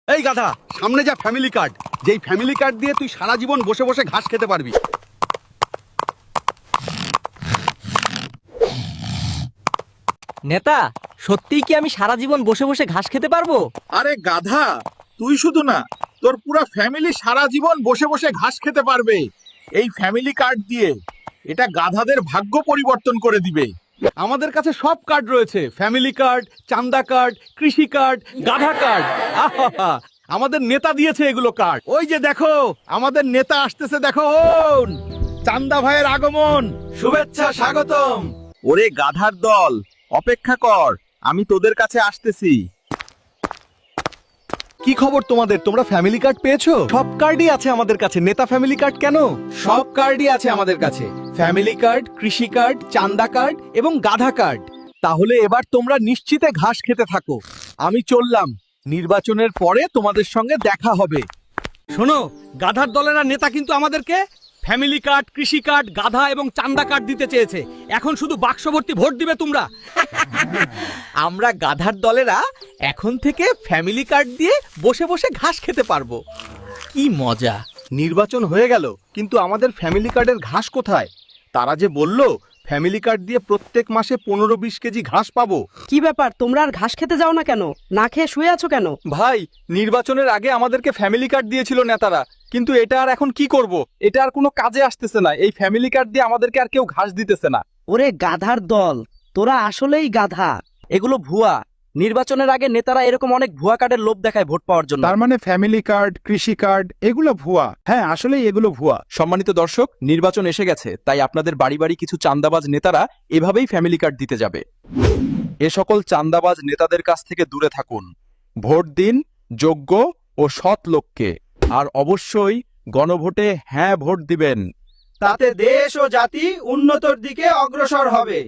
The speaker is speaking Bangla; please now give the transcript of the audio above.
এই গাধা, সামনে যা ফ্যামিলি কার্ড, যেই ফ্যামিলি কার্ড দিয়ে তুই সারা জীবন বসে বসে ঘাস খেতে পারবি। নেতা, সত্যিই কি আমি সারা জীবন বসে বসে ঘাস খেতে পারবো? আরে গাধা, তুই শুধু না, তোর পুরা ফ্যামিলি সারা জীবন বসে বসে ঘাস খেতে পারবে এই ফ্যামিলি কার্ড দিয়ে। এটা গাধাদের ভাগ্য পরিবর্তন করে দিবে। আমাদের কাছে সব কার্ড রয়েছে, ফ্যামিলি কার্ড, চান্দা কার্ড, কৃষি কার্ড, গাধা কার্ড। আহা, আমাদের নেতা দিয়েছে এগুলো কার্ড। ওই যে দেখো, আমাদের নেতা আসতেছে, দেখো, চান্দা ভাইয়ের আগমন, শুভেচ্ছা, স্বাগতম। ওরে গাধার দল, অপেক্ষা কর, আমি তোদের কাছে আসতেছি। কি খবর তোমাদের? তোমরা ফ্যামিলি কার্ড পেয়েছো? সব কার্ডই আছে আমাদের কাছে, নেতা ফ্যামিলি কার্ড কেন? সব কার্ডই আছে আমাদের কাছে, ফ্যামিলি কার্ড, কৃষি কার্ড, চান্দা কার্ড এবং গাধা কার্ড। তাহলে এবার তোমরা নিশ্চিতে ঘাস খেতে থাকো। আমি চললাম, নির্বাচনের পরে তোমাদের সঙ্গে দেখা হবে। শোনো, গাধার দলের নেতা কিন্তু আমাদেরকে ফ্যামিলি কার্ড, কৃষি কার্ড, গাধা এবং চান্দা কার্ড দিতে চেয়েছে। এখন শুধু বাক্স ভর্তি ভোট দিবে তোমরা। আমরা গাধার দলেরা এখন থেকে ফ্যামিলি কার্ড দিয়ে বসে বসে ঘাস খেতে পারবো। কি মজা! নির্বাচন হয়ে গেল, কিন্তু আমাদের ফ্যামিলি কার্ডের ঘাস কোথায়? তারা যে বলল ফ্যামিলি কার্ড দিয়ে প্রত্যেক মাসে 15-20 কেজি ঘাস পাবো। কি ব্যাপার, তোমরা আর ঘাস খেতে যাও না কেন? না খেয়ে শুয়ে আছো কেন? ভাই, নির্বাচনের আগে আমাদেরকে ফ্যামিলি কার্ড দিয়েছিল নেতারা, কিন্তু এটা আর এখন কি করব? এটা আর কোনো কাজে আসতেছে না। এই ফ্যামিলি কার্ড দিয়ে আমাদেরকে আর কেউ ঘাস দিতেছে না। ওরে গাধার দল, তোরা আসলেই গাধা। এগুলো ভুয়া। নির্বাচনের আগে নেতারা এরকম অনেক ভুয়া কার্ডের লোভ দেখায় ভোট পাওয়ার জন্য। তার মানে ফ্যামিলি কার্ড, কৃষি কার্ড এগুলো ভুয়া। হ্যাঁ, আসলেই এগুলো ভুয়া। সম্মানিত দর্শক, নির্বাচন এসে গেছে, তাই আপনাদের বাড়ি বাড়ি কিছু চান্দাবাজ নেতারা এভাবেই ফ্যামিলি কার্ড দিতে যাবে। এ সকল চান্দাবাজ নেতাদের কাছ থেকে দূরে থাকুন। ভোট দিন যোগ্য ও সৎ লোককে, আর অবশ্যই গণভোটে হ্যাঁ ভোট দিবেন। তাতে দেশ ও জাতি উন্নতর দিকে অগ্রসর হবে।